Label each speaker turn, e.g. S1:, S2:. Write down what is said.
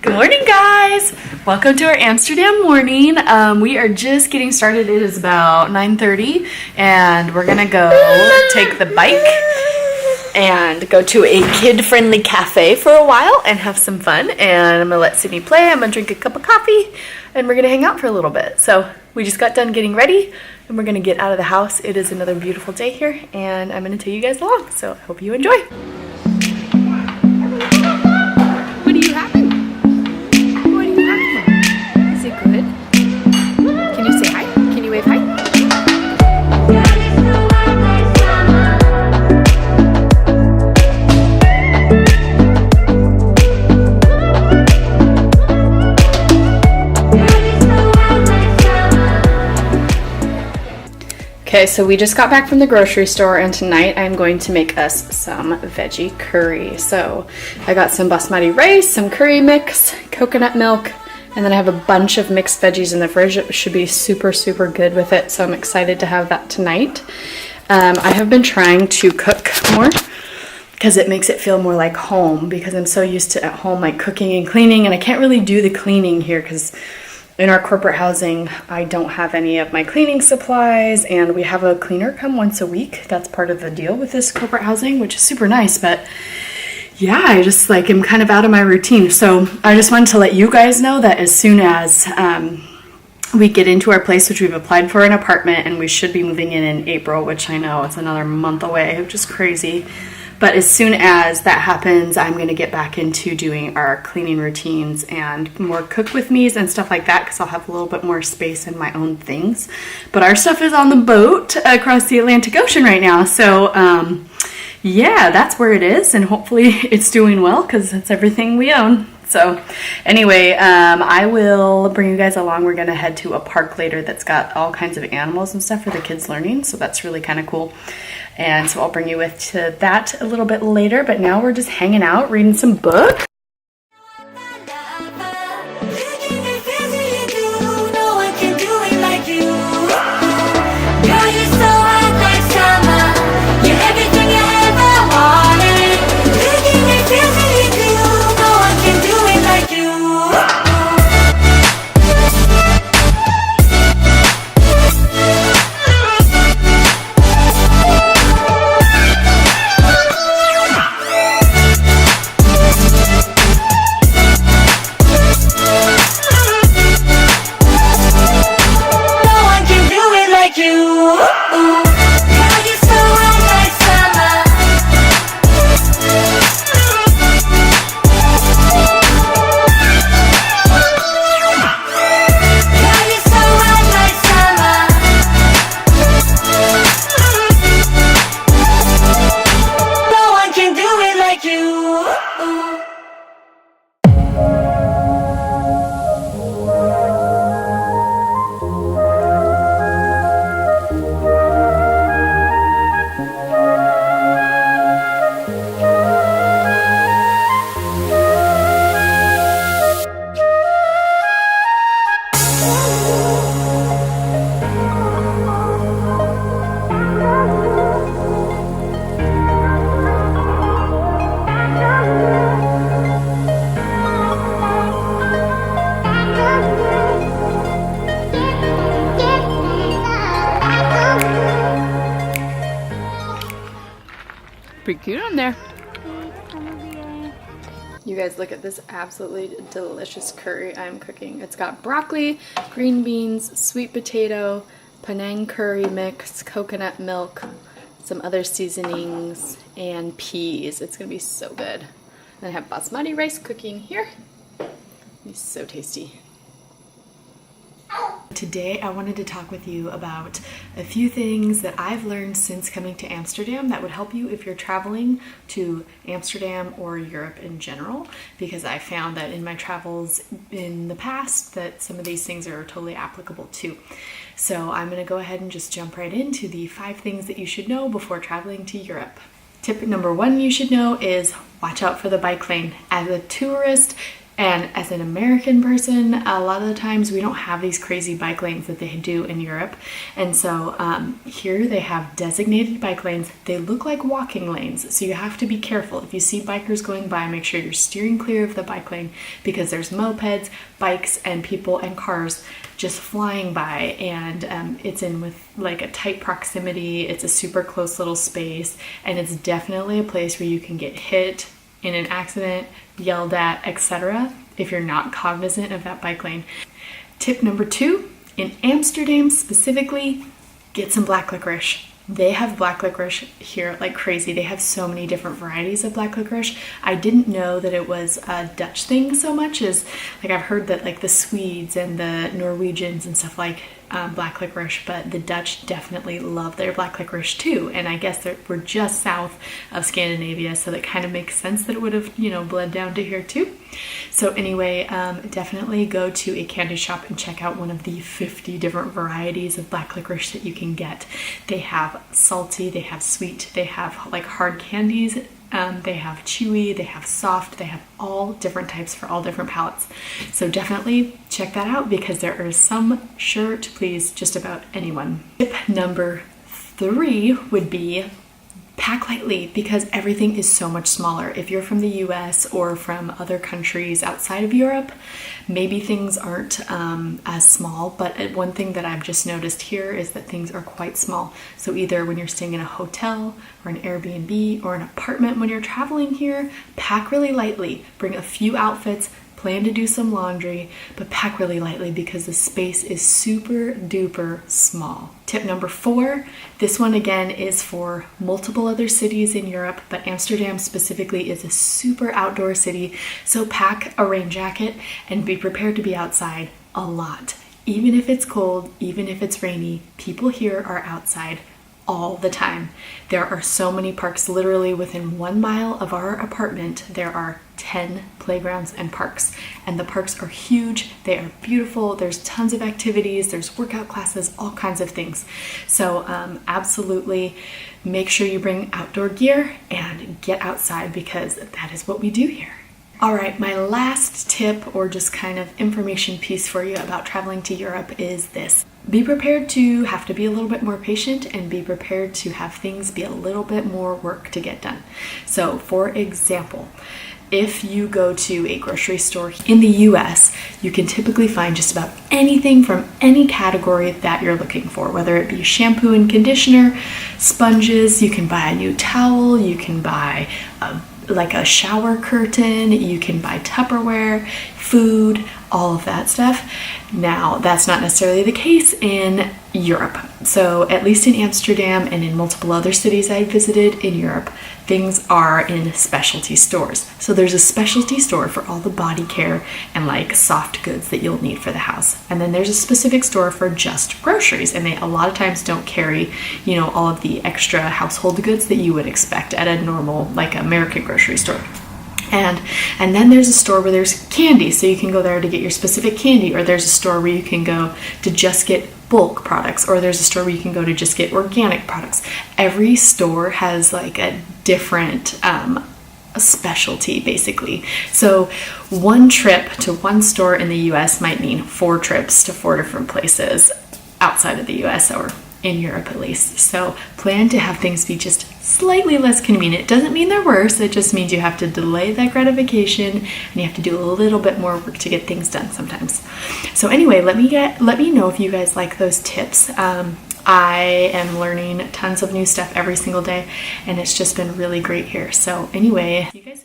S1: Good morning, guys! Welcome to our Amsterdam morning. We are just getting started. It is about 9:30 and we're gonna go take the bike and go to a kid-friendly cafe for a while and have some fun. And I'm gonna let Sydney play. I'm gonna drink a cup of coffee and we're gonna hang out for a little bit. So we just got done getting ready and we're gonna get out of the house. It is another beautiful day here and I'm gonna take you guys along. So I hope you enjoy. What are you having? What are you having? Is it good? Can you say hi? Can you wave hi? Okay, so we just got back from the grocery store and tonight I'm going to make us some veggie curry. So I got some basmati rice, some curry mix, coconut milk, and then I have a bunch of mixed veggies in the fridge. It should be super, super good with it, so I'm excited to have that tonight. I have been trying to cook more because it makes it feel more like home, because I'm so used to at home like cooking and cleaning, and I can't really do the cleaning here because in our corporate housing, I don't have any of my cleaning supplies, and we have a cleaner come once a week. That's part of the deal with this corporate housing, which is super nice, but yeah, I just like am kind of out of my routine. So I just wanted to let you guys know that as soon as we get into our place, which we've applied for an apartment, and we should be moving in April, which I know it's another month away, which is crazy. But as soon as that happens, I'm going to get back into doing our cleaning routines and more cook with me's and stuff like that, because I'll have a little bit more space in my own things. But our stuff is on the boat across the Atlantic Ocean right now. So yeah, that's where it is, and hopefully it's doing well because it's everything we own. So anyway, I will bring you guys along. We're going to head to a park later that's got all kinds of animals and stuff for the kids learning. So that's really kind of cool. And so I'll bring you with to that a little bit later. But now we're just hanging out, reading some books. Pretty cute on there. You guys, look at this absolutely delicious curry I'm cooking. It's got broccoli, green beans, sweet potato, Penang curry mix, coconut milk, some other seasonings, and peas. It's gonna be so good. And I have basmati rice cooking here. It's so tasty. Today I wanted to talk with you about a few things that I've learned since coming to Amsterdam that would help you if you're traveling to Amsterdam or Europe in general, because I found that in my travels in the past that some of these things are totally applicable too. So I'm going to go ahead and just jump right into the 5 things that you should know before traveling to Europe. Tip number 1 you should know is watch out for the bike lane. As a tourist, And as an American person, a lot of the times we don't have these crazy bike lanes that they do in Europe. And so here they have designated bike lanes. They look like walking lanes, so you have to be careful. If you see bikers going by, make sure you're steering clear of the bike lane, because there's mopeds, bikes, and people and cars just flying by, and it's in with like a tight proximity. It's a super close little space, and it's definitely a place where you can get hit in an accident, yelled at, etc. if you're not cognizant of that bike lane. Tip number 2, in Amsterdam specifically, get some black licorice. They have black licorice here like crazy. They have so many different varieties of black licorice. I didn't know that it was a Dutch thing so much as, like, I've heard that like the Swedes and the Norwegians and stuff like black licorice, but the Dutch definitely love their black licorice too. And I guess we're just south of Scandinavia, so that kind of makes sense that it would have, bled down to here too. So anyway, definitely go to a candy shop and check out one of the 50 different varieties of black licorice that you can get. They have salty, they have sweet, they have like hard candies, they have chewy, they have soft, they have all different types for all different palates. So definitely check that out, because there are some sure to please just about anyone. Tip number 3 would be pack lightly, because everything is so much smaller. If you're from the US or from other countries outside of Europe, maybe things aren't as small, but one thing that I've just noticed here is that things are quite small. So either when you're staying in a hotel or an Airbnb or an apartment when you're traveling here, pack really lightly. Bring a few outfits, plan to do some laundry, but pack really lightly because the space is super duper small. Tip number 4, this one again is for multiple other cities in Europe, but Amsterdam specifically is a super outdoor city, so pack a rain jacket and be prepared to be outside a lot. Even if it's cold, even if it's rainy, people here are outside all the time. There are so many parks. Literally within 1 mile of our apartment, there are 10 playgrounds and parks, and the parks are huge. They are beautiful. There's tons of activities, there's workout classes, all kinds of things. So absolutely make sure you bring outdoor gear and get outside, because that is what we do here. All right, my last tip, or just kind of information piece for you about traveling to Europe, is this. Be prepared to have to be a little bit more patient, and be prepared to have things be a little bit more work to get done. So for example, if you go to a grocery store in the US, you can typically find just about anything from any category that you're looking for, whether it be shampoo and conditioner, sponges, you can buy a new towel, you can buy like a shower curtain, you can buy Tupperware, food, all of that stuff. Now, that's not necessarily the case in Europe. So at least in Amsterdam and in multiple other cities I visited in Europe, things are in specialty stores. So there's a specialty store for all the body care and like soft goods that you'll need for the house. And then there's a specific store for just groceries, and they a lot of times don't carry, all of the extra household goods that you would expect at a normal, like American grocery store. And then there's a store where there's candy, so you can go there to get your specific candy, or there's a store where you can go to just get bulk products, or there's a store where you can go to just get organic products. Every store has like a different specialty, basically. So one trip to one store in the US might mean 4 trips to 4 different places outside of the US, or in Europe at least. So plan to have things be just slightly less convenient. It doesn't mean they're worse, it just means you have to delay that gratification and you have to do a little bit more work to get things done sometimes. So anyway, let me know if you guys like those tips. I am learning tons of new stuff every single day, and it's just been really great here. So anyway, see you guys soon.